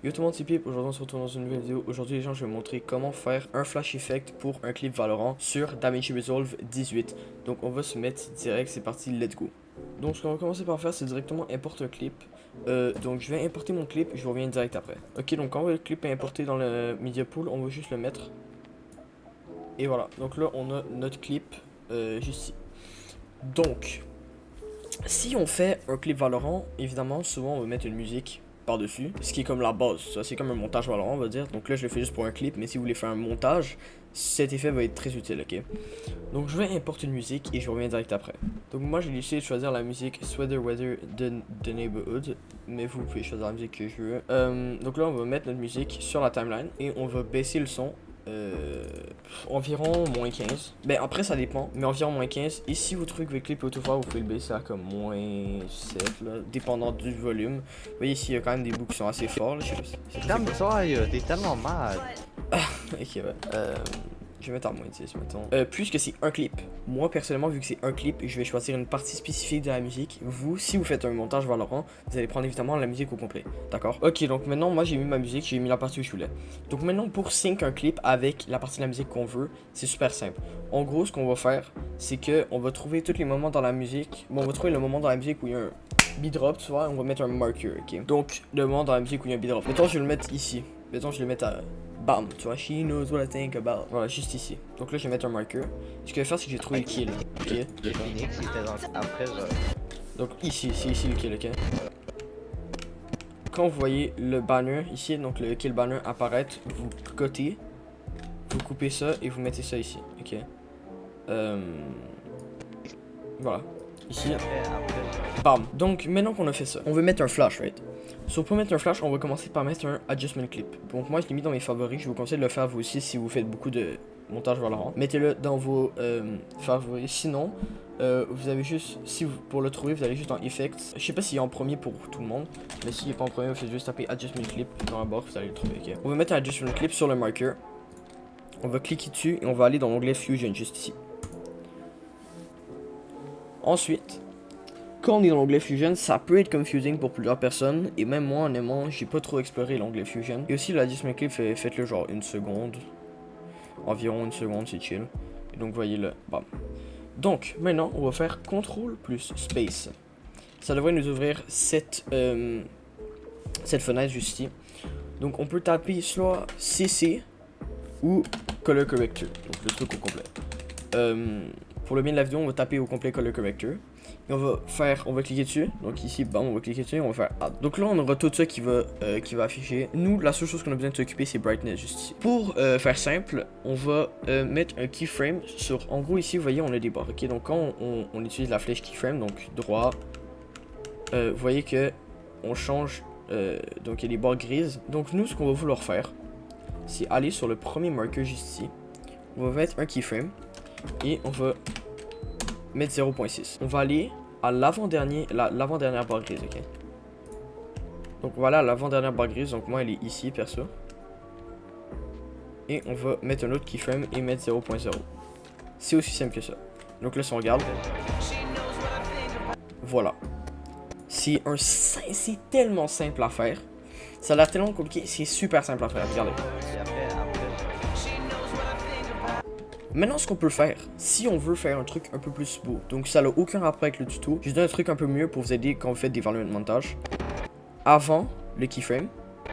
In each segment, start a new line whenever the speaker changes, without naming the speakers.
Yo tout le monde, c'est Pip, aujourd'hui on se retrouve dans une nouvelle vidéo. Aujourd'hui les gens, je vais vous montrer comment faire un flash effect pour un clip Valorant sur DaVinci Resolve 18. Donc on va se mettre direct, c'est parti, let's go. Donc ce qu'on va commencer par faire, c'est directement importer un clip. Donc je vais importer mon clip, je reviens direct après. Ok, donc quand le clip est importé dans le media pool, on va juste le mettre. Et voilà, donc là on a notre clip juste ici. Donc, si on fait un clip Valorant, évidemment, souvent on va mettre une musique par-dessus, ce qui est comme la base, ça c'est comme un montage Valorant, on va dire. Donc là je le fais juste pour un clip, mais si vous voulez faire un montage, cet effet va être très utile, ok. Donc je vais importer une musique et je reviens direct après. Donc moi j'ai décidé de choisir la musique Sweater Weather de Neighborhood, mais vous pouvez choisir la musique que je veux. Donc là on va mettre notre musique sur la timeline et on va baisser le son. Environ moins 15. Ben après ça dépend, mais environ moins 15. Et si vous trouvez que votre clip est trop fort, vous pouvez le baisser à comme moins 7 là, dépendant du volume. Vous voyez ici il y a quand même des bouts qui sont assez forts là, je sais pas.
Calme toi, t'es tellement mal.
Ok ouais. Je vais mettre à moins 10 mettons. Puisque c'est un clip, moi personnellement vu que c'est un clip, je vais choisir une partie spécifique de la musique. Vous, si vous faites un montage Valorant, vous allez prendre évidemment la musique au complet, d'accord? Ok, donc maintenant moi j'ai mis ma musique, j'ai mis la partie où je voulais. Donc maintenant pour sync un clip avec la partie de la musique qu'on veut, c'est super simple. En gros ce qu'on va faire, c'est que on va trouver tous les moments dans la musique. Bon, on va trouver le moment dans la musique où il y a un beat-drop, tu vois, on va mettre un marker, ok? Donc le moment dans la musique où il y a un beat-drop. Mettons je vais le mettre ici. Mettons je vais le mettre à... Bam, tu vois, she knows what I think about. Voilà, juste ici. Donc là, je vais mettre un marker. Ce que je vais faire, c'est que j'ai trouvé le kill. Ok.
Le Phoenix, il était dans... après.
Donc ici, c'est ici le kill, ok. Quand vous voyez le banner ici, donc le kill banner apparaître, vous cotez, vous coupez ça et vous mettez ça ici, ok. Voilà. Ici. Bam. Donc maintenant qu'on a fait ça, on veut mettre un flash, right? So pour mettre un flash, on va commencer par mettre un adjustment clip. Donc moi je l'ai mis dans mes favoris, je vous conseille de le faire vous aussi si vous faites beaucoup de montage Valorant. Mettez-le dans vos favoris. Sinon, vous avez juste, si vous, pour le trouver, vous allez juste dans Effects. Je sais pas s'il est en premier pour tout le monde, mais s'il est pas en premier, vous faites juste taper adjustment clip dans la barre, vous allez le trouver, ok. On va mettre un adjustment clip sur le marker. On va cliquer dessus et on va aller dans l'onglet Fusion juste ici. Ensuite, quand on est dans l'onglet Fusion, ça peut être confusing pour plusieurs personnes. Et même moi, honnêtement, j'ai pas trop exploré l'onglet Fusion. Et aussi, l'adjustment clip, faites-le genre une seconde. Environ une seconde, c'est chill. Et donc, voyez le bam. Donc, maintenant, on va faire CTRL plus Space. Ça devrait nous ouvrir cette fenêtre juste ici. Donc, on peut taper soit CC ou Color Corrector. Donc, le truc au complet. Pour le bien de la vidéo, on va taper au complet Color Corrector. Et on va cliquer dessus. Donc ici, bam, on va cliquer dessus et on va faire Add. Donc là, on aura tout ça qui va afficher. Nous, la seule chose qu'on a besoin de s'occuper, c'est Brightness juste ici. Pour faire simple, on va mettre un keyframe sur... En gros, ici, vous voyez, on a des barres. Ok, donc quand on utilise la flèche keyframe, donc droit, vous voyez que on change... donc il y a des barres grises. Donc nous, ce qu'on va vouloir faire, c'est aller sur le premier marker juste ici. On va mettre un keyframe. Et on va mettre 0.6. On va aller à l'avant-dernière barre grise, ok. Donc voilà l'avant-dernière barre grise, donc moi elle est ici perso. Et on va mettre un autre keyframe et mettre 0.0. C'est aussi simple que ça. Donc là si on regarde, voilà. C'est tellement simple à faire. Ça a l'air tellement compliqué, c'est super simple à faire, regardez. Maintenant, ce qu'on peut faire, si on veut faire un truc un peu plus beau, donc ça n'a aucun rapport avec le tuto, je donne un truc un peu mieux pour vous aider quand vous faites des volumes de montage. Avant le keyframe,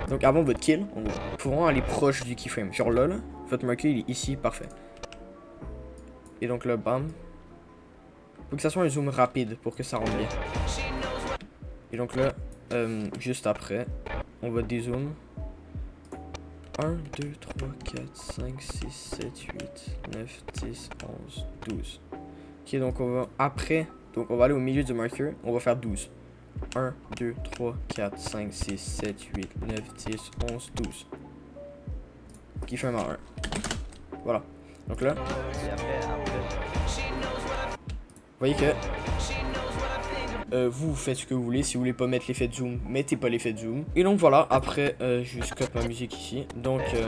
donc avant votre kill, on va vraiment aller proche du keyframe. Genre là, votre marqueur il est ici, parfait. Et donc là, bam. Faut que ça soit un zoom rapide pour que ça rentre bien. Et donc là, juste après, on va dézoom. 1, 2, 3, 4, 5, 6, 7, 8, 9, 10, 11, 12. Ok, donc on va après, donc on va aller au milieu du marker, on va faire 12. 1, 2, 3, 4, 5, 6, 7, 8, 9, 10, 11, 12. Qui fait un 1. Voilà. Donc là, vous voyez que vous faites ce que vous voulez. Si vous voulez pas mettre l'effet de zoom, mettez pas l'effet de zoom. Et donc voilà, après je scope ma musique ici. Donc ouais.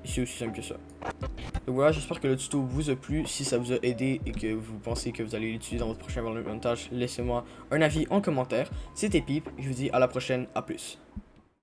C'est aussi simple que ça. Donc voilà, j'espère que le tuto vous a plu. Si ça vous a aidé et que vous pensez que vous allez l'utiliser dans votre prochain montage, laissez-moi un avis en commentaire. C'était Pipe, je vous dis à la prochaine, à plus.